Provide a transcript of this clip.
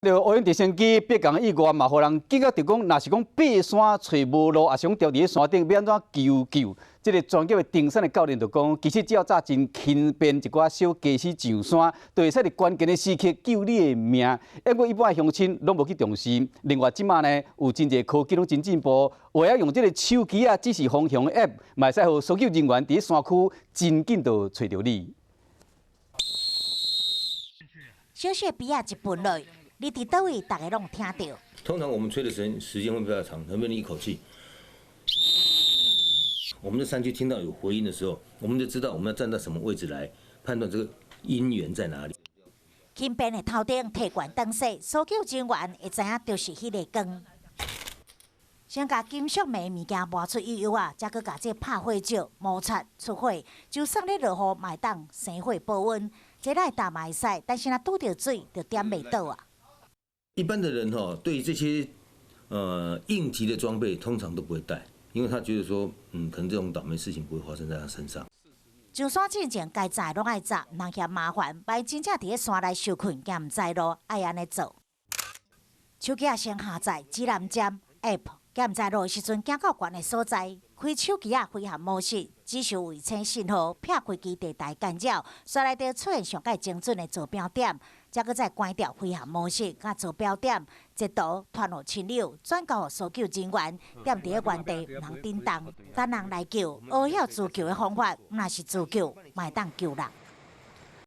就乌云直升机迫降以外嘛，互人感觉着讲，若是讲爬山找无路，也是讲吊伫山顶要安怎求？这个专业的登山的教练就讲，其实只要早真轻便一寡小驾驶上山，就会使伫关键的时刻救你的命。因为一般的乡亲拢无去重视。另外，即马呢有真侪科技拢真进步，为了用这个手机啊指示方向的 App， 嘛会使互搜救人员伫山区真紧就找着你。小雪鼻啊一分落，你伫倒位，大家拢听到。通常我们吹的时间会比较长，很多人一口气。我们在山区听到有回音的时候，我们就知道我们要站到什么位置来判断这个音源在哪里。轻便的头顶提管灯饰，搜救人员会知影就是迄个光。先甲金属镁物件磨出油油啊，才搁甲这拍火石摩擦出火，就算咧落雨，嘛会当生火保温。这来打嘛会使，但是若拄着水，就点袂到啊。一般的人对于这些应急的装备通常都不会带。因为他觉得说，可能这种倒霉事情不会发生在他身上。上山之前该载拢爱载，人嫌麻烦，万一真正伫咧山内受困，惊唔知路，爱安尼做。手机先下载指南针 App， 惊唔知路的时阵，行到悬的所在，开手机飞行模式，只需卫星信号，撇开基地台干扰，山内底出现上界精准的坐标点。才搁再关掉飞行模式，甲坐标点，截图传互亲友，转交搜救人员，踮伫咧原地毋通震动，等人来救。学晓自救的方法，若是自救，嘛会当救人。